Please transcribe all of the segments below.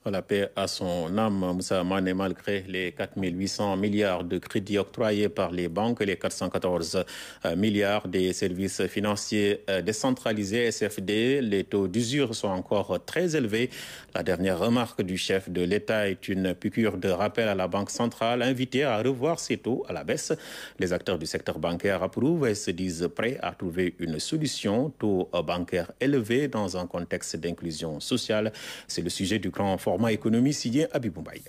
La paix à son âme, Moussa Mané, malgré les 4 800 milliards de crédits octroyés par les banques et les 414 milliards des services financiers décentralisés SFD, les taux d'usure sont encore très élevés. La dernière remarque du chef de l'État est une piqûre de rappel à la Banque centrale, invitée à revoir ses taux à la baisse. Les acteurs du secteur bancaire approuvent et se disent prêts à trouver une solution. Taux bancaires élevés dans un contexte d'inclusion sociale. C'est le sujet du grand format économie signé Habib Mbaye.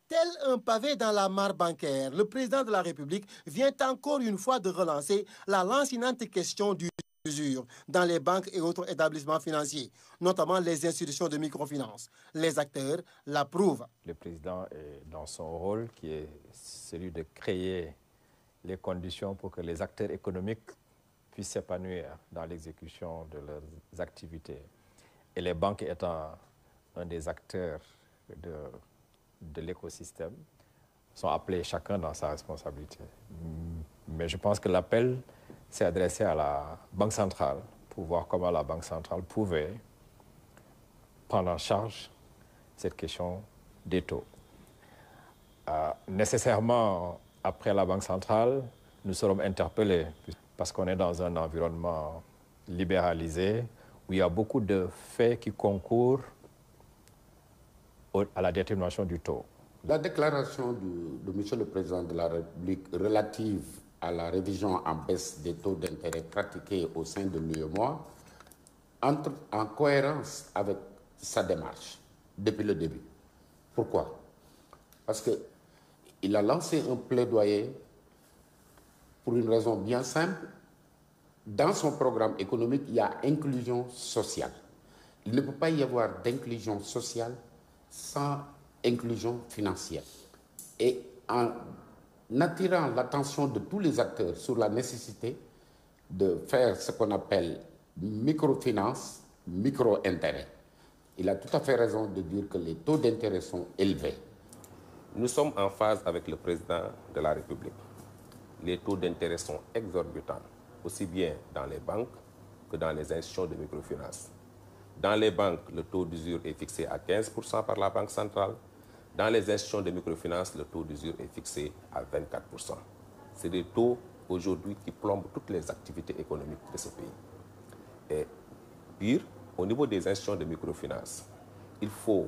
Tel un pavé dans la mare bancaire, le président de la République vient encore une fois de relancer la lancinante question d'usure dans les banques et autres établissements financiers, notamment les institutions de microfinance. Les acteurs l'approuvent. Le président est dans son rôle qui est celui de créer les conditions pour que les acteurs économiques puissent s'épanouir dans l'exécution de leurs activités. Et les banques étant un des acteurs de l'écosystème, sont appelés chacun dans sa responsabilité. Mais je pense que l'appel s'est adressé à la Banque centrale pour voir comment la Banque centrale pouvait prendre en charge cette question des taux. Nécessairement, après la Banque centrale, nous serons interpellés parce qu'on est dans un environnement libéralisé où il y a beaucoup de faits qui concourent à la détermination du taux. La déclaration de M. le Président de la République relative à la révision en baisse des taux d'intérêt pratiqués au sein de l'UEMOA entre en cohérence avec sa démarche depuis le début. Pourquoi? Parce qu'il a lancé un plaidoyer pour une raison bien simple. Dans son programme économique, il y a inclusion sociale. Il ne peut pas y avoir d'inclusion sociale sans inclusion financière. Et en attirant l'attention de tous les acteurs sur la nécessité de faire ce qu'on appelle microfinance, micro-intérêt, il a tout à fait raison de dire que les taux d'intérêt sont élevés. Nous sommes en phase avec le président de la République. Les taux d'intérêt sont exorbitants, aussi bien dans les banques que dans les institutions de microfinance. Dans les banques, le taux d'usure est fixé à 15% par la Banque centrale. Dans les institutions de microfinance, le taux d'usure est fixé à 24%. C'est des taux aujourd'hui qui plombent toutes les activités économiques de ce pays. Et pire, au niveau des institutions de microfinance, il faut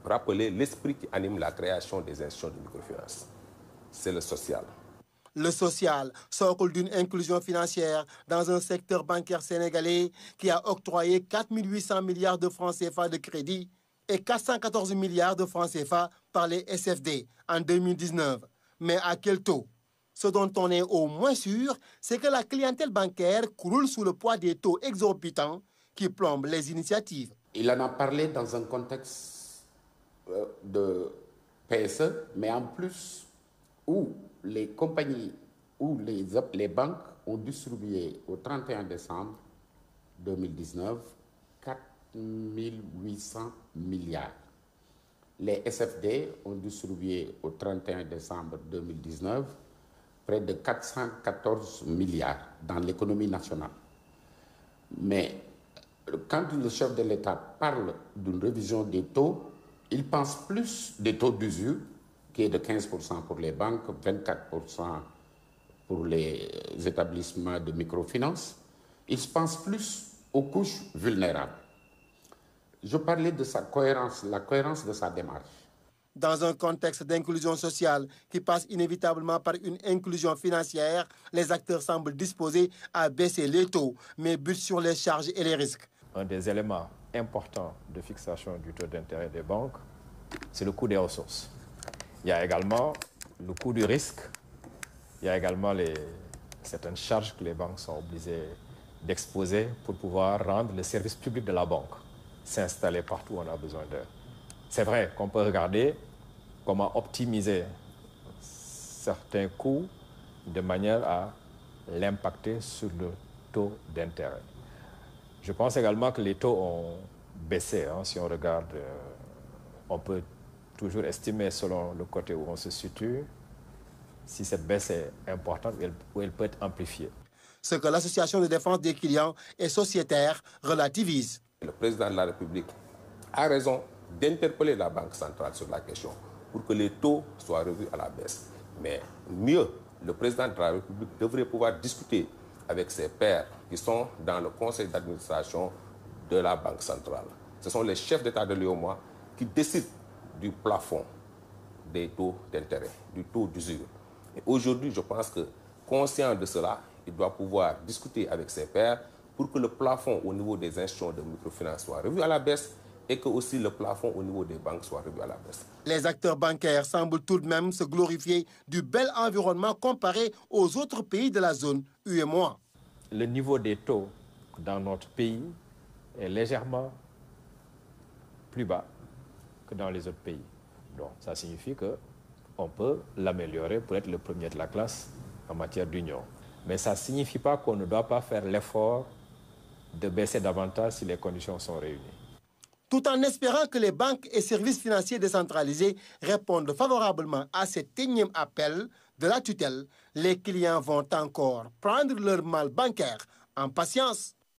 rappeler l'esprit qui anime la création des institutions de microfinance. C'est le social. Le social, socle d'une inclusion financière dans un secteur bancaire sénégalais qui a octroyé 4 800 milliards de francs CFA de crédit et 414 milliards de francs CFA par les SFD en 2019. Mais à quel taux? Ce dont on est au moins sûr, c'est que la clientèle bancaire croule sous le poids des taux exorbitants qui plombent les initiatives. Il en a parlé dans un contexte de PSE, mais en plus où les compagnies ou les banques ont distribué au 31 décembre 2019 4 800 milliards. Les SFD ont distribué au 31 décembre 2019 près de 414 milliards dans l'économie nationale. Mais quand le chef de l'État parle d'une révision des taux, il pense plus des taux d'usure, qui est de 15% pour les banques, 24% pour les établissements de microfinance. Il se pense plus aux couches vulnérables. Je parlais de sa cohérence, la cohérence de sa démarche. Dans un contexte d'inclusion sociale qui passe inévitablement par une inclusion financière, les acteurs semblent disposés à baisser les taux, mais butent sur les charges et les risques. Un des éléments importants de fixation du taux d'intérêt des banques, c'est le coût des ressources. Il y a également le coût du risque. Il y a également certaines charges que les banques sont obligées d'exposer pour pouvoir rendre le service public de la banque s'installer partout où on a besoin d'eux. C'est vrai qu'on peut regarder comment optimiser certains coûts de manière à l'impacter sur le taux d'intérêt. Je pense également que les taux ont baissé. Si on regarde, on peut toujours estimer selon le côté où on se situe si cette baisse est importante ou elle peut être amplifiée. Ce que l'Association de défense des clients et sociétaires relativise. Le président de la République a raison d'interpeller la Banque centrale sur la question pour que les taux soient revus à la baisse. Mais mieux, le président de la République devrait pouvoir discuter avec ses pairs qui sont dans le conseil d'administration de la Banque centrale. Ce sont les chefs d'État de l'UEMOA qui décident du plafond des taux d'intérêt, du taux d'usure. Et aujourd'hui, je pense que, conscient de cela, il doit pouvoir discuter avec ses pairs pour que le plafond au niveau des institutions de microfinance soit revu à la baisse et que aussi le plafond au niveau des banques soit revu à la baisse. Les acteurs bancaires semblent tout de même se glorifier du bel environnement comparé aux autres pays de la zone UEMOA. Le niveau des taux dans notre pays est légèrement plus bas que dans les autres pays. Donc ça signifie qu'on peut l'améliorer pour être le premier de la classe en matière d'union. Mais ça ne signifie pas qu'on ne doit pas faire l'effort de baisser davantage si les conditions sont réunies. Tout en espérant que les banques et services financiers décentralisés répondent favorablement à cet énième appel de la tutelle, les clients vont encore prendre leur mal bancaire en patience.